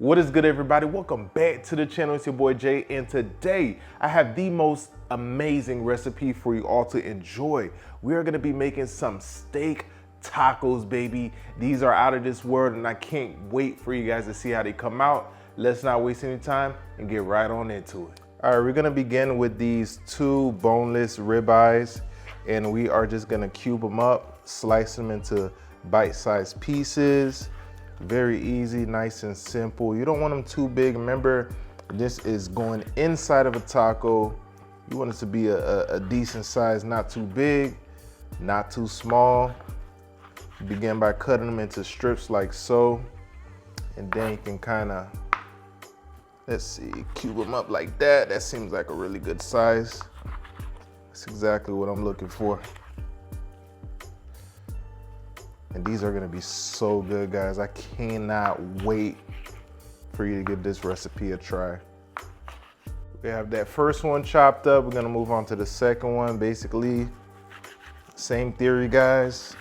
What is good, everybody? Welcome back to the channel. It's your boy Jay, and today I have the most amazing recipe for you all to enjoy. We are gonna be making some steak tacos, baby. These are out of this world, and I can't wait for you guys to see how they come out. Let's not waste any time and get right on into it. All right, we're gonna begin with these two boneless ribeyes, and we are just gonna cube them up, slice them into bite-sized pieces. Very easy, nice and simple. You don't want them too big. Remember, this is going inside of a taco. You want it to be a decent size, not too big, not too small. Begin by cutting them into strips like so. And then you can kind of, let's see, cube them up like that. That seems like a really good size. That's exactly what I'm looking for. And these are gonna be so good, guys. I cannot wait for you to give this recipe a try. We have that first one chopped up. We're gonna move on to the second one. Basically, same theory, guys.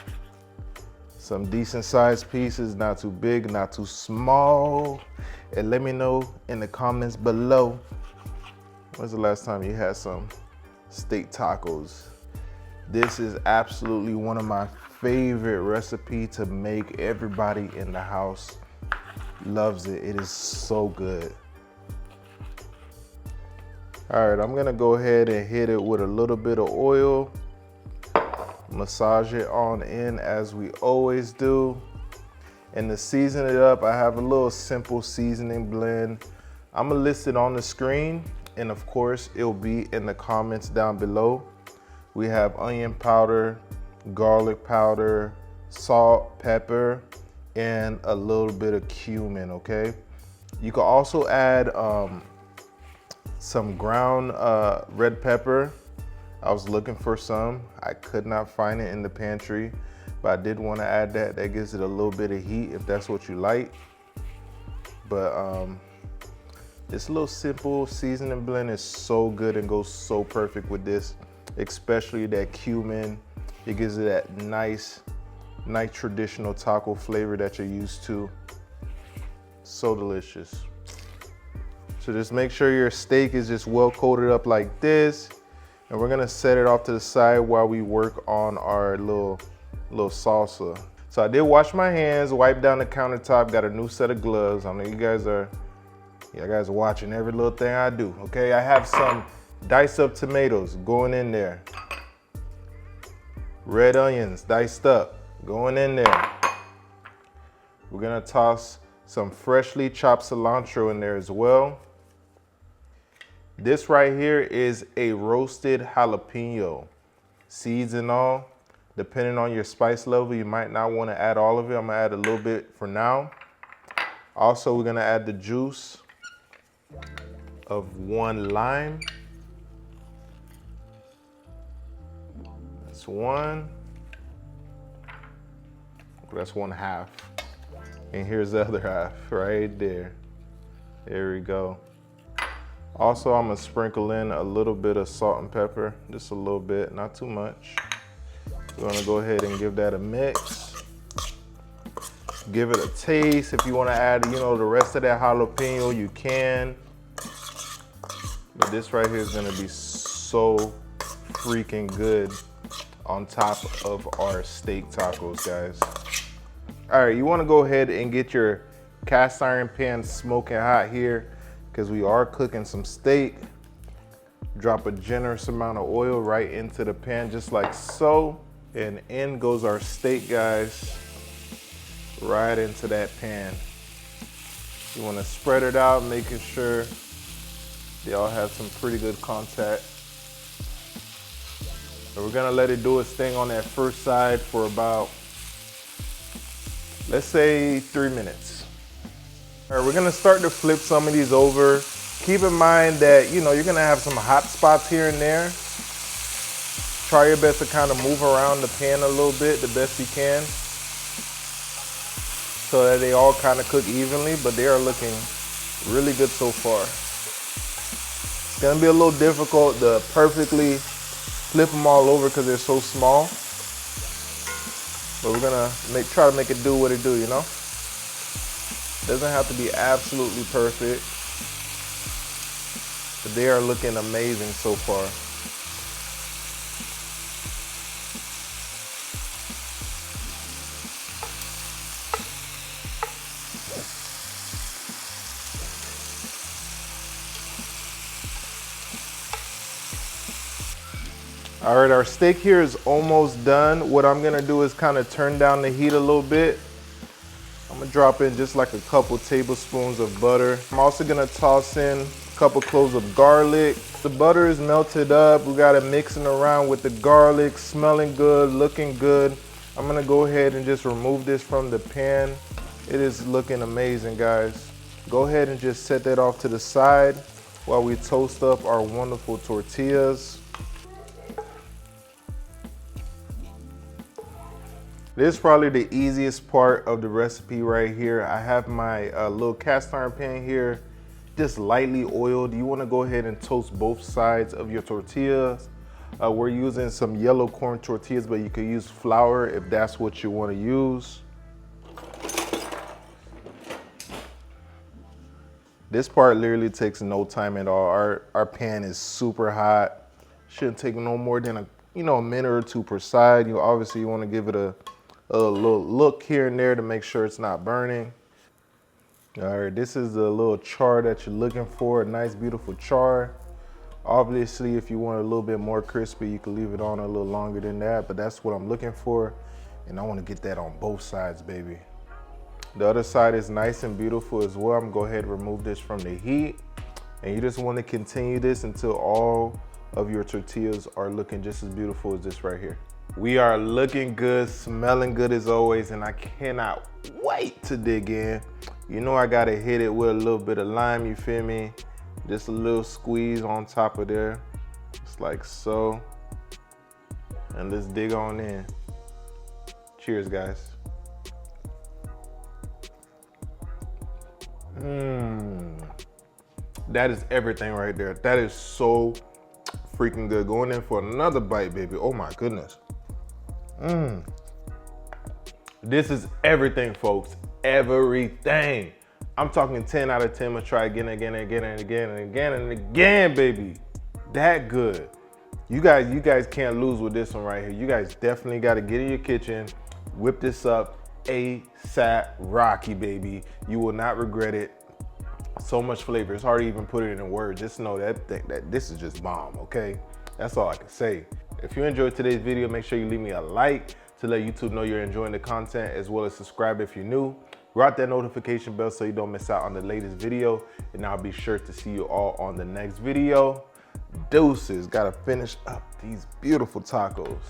Some decent sized pieces, not too big, not too small. And let me know in the comments below, when's the last time you had some steak tacos? This is absolutely one of my favorite recipe to make. Everybody in the house loves it. It is so good. All right, I'm gonna go ahead and hit it with a little bit of oil. Massage it on in as we always do. And to season it up, I have a little simple seasoning blend. I'm gonna list it on the screen, and of course, it'll be in the comments down below. We have onion powder, garlic powder, salt, pepper, and a little bit of cumin, okay? You can also add some ground red pepper. I was looking for some. I could not find it in the pantry, but I did want to add that. That gives it a little bit of heat if that's what you like. But this little simple seasoning blend is so good and goes so perfect with this, especially that cumin. It gives it that nice traditional taco flavor that you're used to. So delicious. So just make sure your steak is just well coated up like this. And we're gonna set it off to the side while we work on our little salsa. So I did wash my hands, wipe down the countertop, got a new set of gloves. I know you guys are watching every little thing I do, okay? I have some diced up tomatoes going in there. Red onions diced up, going in there. We're gonna toss some freshly chopped cilantro in there as well. This right here is a roasted jalapeno, seeds and all. Depending on your spice level, you might not wanna add all of it. I'm gonna add a little bit for now. Also, we're gonna add the juice of 1 lime. That's 1. That's 1/2. And here's the other half right there. There we go. Also, I'm gonna sprinkle in a little bit of salt and pepper, just a little bit, not too much. We're gonna go ahead and give that a mix. Give it a taste. If you wanna add, the rest of that jalapeno, you can. But this right here is gonna be so freaking good on top of our steak tacos, guys. All right, you wanna go ahead and get your cast iron pan smoking hot here, because we are cooking some steak. Drop a generous amount of oil right into the pan, just like so. And in goes our steak, guys, right into that pan. You wanna spread it out, making sure they all have some pretty good contact. So we're gonna let it do its thing on that first side for about, let's say 3 minutes. All right, we're gonna start to flip some of these over. Keep in mind that, you're gonna have some hot spots here and there. Try your best to kind of move around the pan a little bit, the best you can, so that they all kind of cook evenly, but they are looking really good so far. It's gonna be a little difficult to perfectly flip them all over because they're so small. But we're gonna try to make it do what it do, Doesn't have to be absolutely perfect, but they are looking amazing so far. All right, our steak here is almost done. What I'm gonna do is kind of turn down the heat a little bit. I'm gonna drop in just like a couple tablespoons of butter. I'm also gonna toss in a couple cloves of garlic. The butter is melted up. We got it mixing around with the garlic, smelling good, looking good. I'm gonna go ahead and just remove this from the pan. It is looking amazing, guys. Go ahead and just set that off to the side while we toast up our wonderful tortillas. This is probably the easiest part of the recipe right here. I have my little cast iron pan here, just lightly oiled. You wanna go ahead and toast both sides of your tortillas. We're using some yellow corn tortillas, but you could use flour if that's what you wanna use. This part literally takes no time at all. Our pan is super hot. Shouldn't take no more than a minute or two per side. Obviously you wanna give it a little look here and there to make sure it's not burning. All right, this is the little char that you're looking for, a nice beautiful char. Obviously, if you want a little bit more crispy, you can leave it on a little longer than that, but that's what I'm looking for. And I wanna get that on both sides, baby. The other side is nice and beautiful as well. I'm gonna go ahead and remove this from the heat. And you just wanna continue this until all of your tortillas are looking just as beautiful as this right here. We are looking good, smelling good as always, and I cannot wait to dig in. You know I gotta hit it with a little bit of lime, you feel me? Just a little squeeze on top of there, just like so. And let's dig on in. Cheers, guys. That is everything right there. That is so freaking good. Going in for another bite, baby. Oh my goodness. This is everything, folks. Everything. I'm talking 10 out of 10. I'm gonna try again, again, again, and again, and again, and again, baby. That good. You guys can't lose with this one right here. You guys definitely gotta get in your kitchen, whip this up ASAP Rocky, baby. You will not regret it. So much flavor. It's hard to even put it in words. Just know that this is just bomb, okay? That's all I can say. If you enjoyed today's video, make sure you leave me a like to let YouTube know you're enjoying the content, as well as subscribe if you're new. Rock that notification bell so you don't miss out on the latest video, and I'll be sure to see you all on the next video. Deuces, gotta finish up these beautiful tacos.